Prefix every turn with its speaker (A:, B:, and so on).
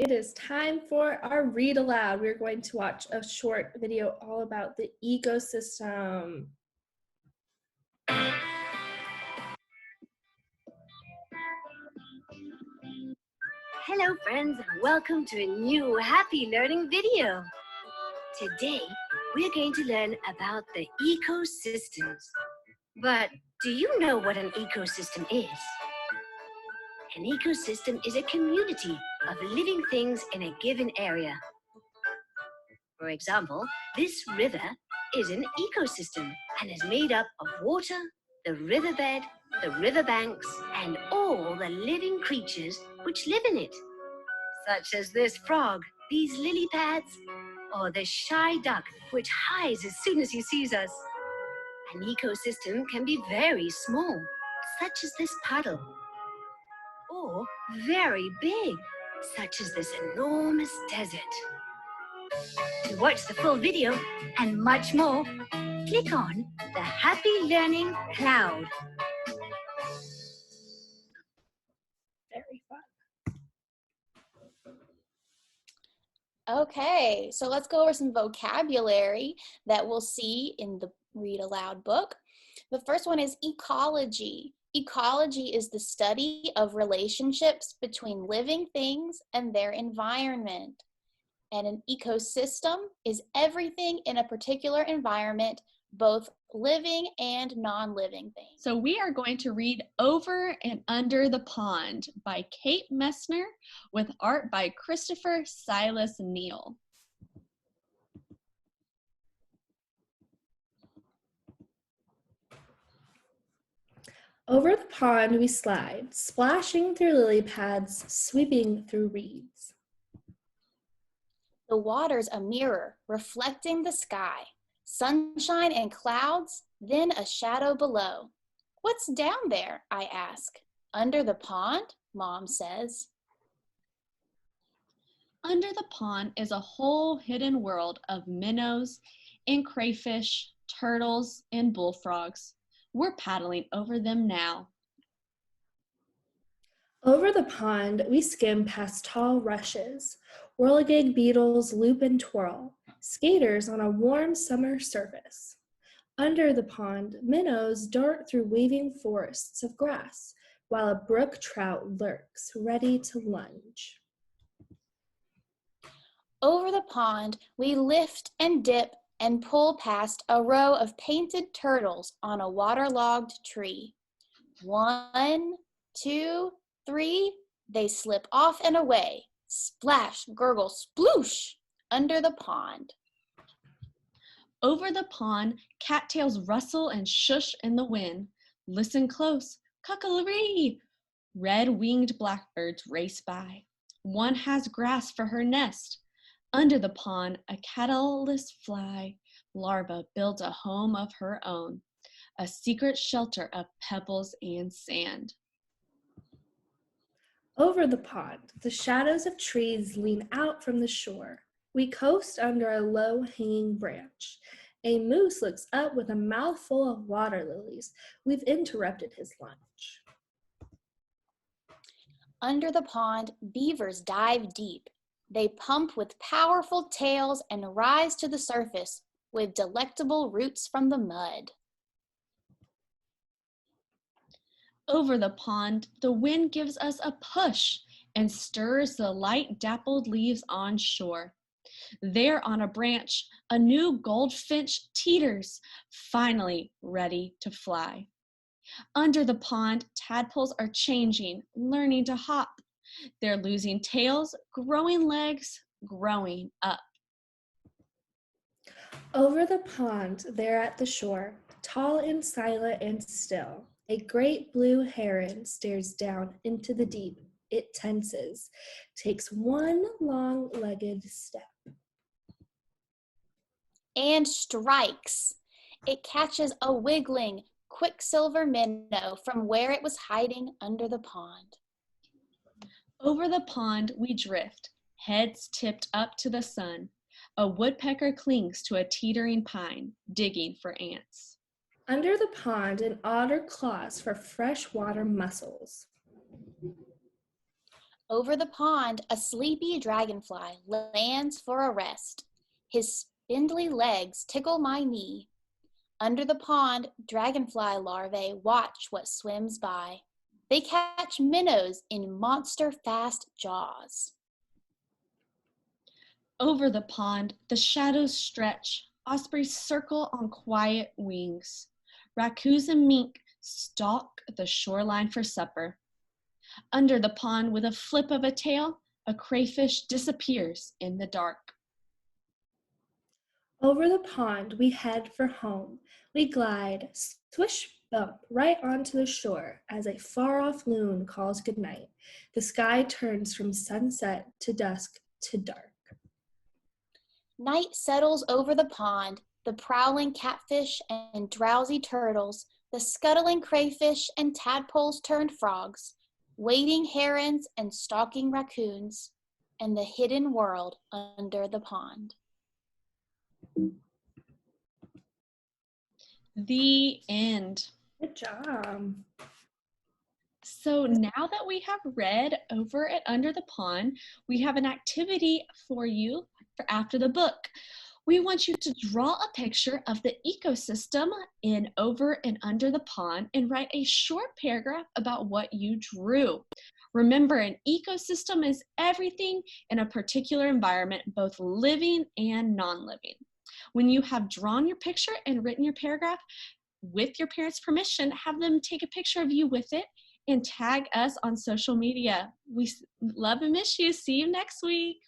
A: It is time for our read aloud. We're going to watch a short video all about the ecosystem.
B: Hello friends, and welcome to a new happy learning video. Today, we're going to learn about the ecosystems. But do you know what an ecosystem is? An ecosystem is a community of living things in a given area. For example, this river is an ecosystem and is made up of water, the riverbed, the riverbanks, and all the living creatures which live in it, such as this frog, these lily pads, or the shy duck which hides as soon as he sees us. An ecosystem can be very small, such as this puddle, or very big, such as this enormous desert. To watch the full video and much more, click on the Happy Learning Cloud.
A: Very fun.
C: Okay, so let's go over some vocabulary that we'll see in the Read Aloud book. The first one is ecology. Ecology is the study of relationships between living things and their environment. And an ecosystem is everything in a particular environment, both living and non-living things.
D: So we are going to read Over and Under the Pond by Kate Messner with art by Christopher Silas Neal.
A: Over the pond we slide, splashing through lily pads, sweeping through reeds.
C: The water's a mirror, reflecting the sky. Sunshine and clouds, then a shadow below. What's down there, I ask. Under the pond, Mom says.
D: Under the pond is a whole hidden world of minnows and crayfish, turtles, and bullfrogs. We're paddling over them now.
A: Over the pond, we skim past tall rushes, whirligig beetles loop and twirl, skaters on a warm summer surface. Under the pond, minnows dart through waving forests of grass, while a brook trout lurks, ready to lunge.
C: Over the pond, we lift and dip and pull past a row of painted turtles on a waterlogged tree. 1, 2, 3, they slip off and away. Splash, gurgle, sploosh, under the pond.
D: Over the pond, cattails rustle and shush in the wind. Listen close, cockle-ree! Red-winged blackbirds race by. One has grass for her nest. Under the pond, a catalyst fly larva builds a home of her own, a secret shelter of pebbles and sand.
A: Over the pond, the shadows of trees lean out from the shore. We coast under a low-hanging branch. A moose looks up with a mouthful of water lilies. We've interrupted his lunch.
C: Under the pond, beavers dive deep. They pump with powerful tails and rise to the surface with delectable roots from the mud.
D: Over the pond, the wind gives us a push and stirs the light dappled leaves on shore. There on a branch, a new goldfinch teeters, finally ready to fly. Under the pond, tadpoles are changing, learning to hop. They're losing tails, growing legs, growing up.
A: Over the pond, there at the shore, tall and silent and still, a great blue heron stares down into the deep. It tenses, takes one long-legged step.
C: And strikes. It catches a wiggling, quicksilver minnow from where it was hiding under the pond.
D: Over the pond we drift, heads tipped up to the sun. A woodpecker clings to a teetering pine, digging for ants.
A: Under the pond, an otter claws for freshwater mussels.
C: Over the pond, a sleepy dragonfly lands for a rest. His spindly legs tickle my knee. Under the pond, dragonfly larvae watch what swims by. They catch minnows in monster-fast jaws.
D: Over the pond, the shadows stretch. Ospreys circle on quiet wings. Raccoons and mink stalk the shoreline for supper. Under the pond, with a flip of a tail, a crayfish disappears in the dark.
A: Over the pond, we head for home. We glide, swish bump, right onto the shore as a far-off loon calls goodnight. The sky turns from sunset to dusk to dark.
C: Night settles over the pond, the prowling catfish and drowsy turtles, the scuttling crayfish and tadpoles turned frogs, wading herons and stalking raccoons, and the hidden world under the pond.
D: The end.
A: Good job.
D: So now that we have read Over and Under the Pond, we have an activity for you for after the book. We want you to draw a picture of the ecosystem in Over and Under the Pond and write a short paragraph about what you drew. Remember, an ecosystem is everything in a particular environment, both living and non-living. When you have drawn your picture and written your paragraph, with your parents' permission, have them take a picture of you with it and tag us on social media. We love and miss you. See you next week.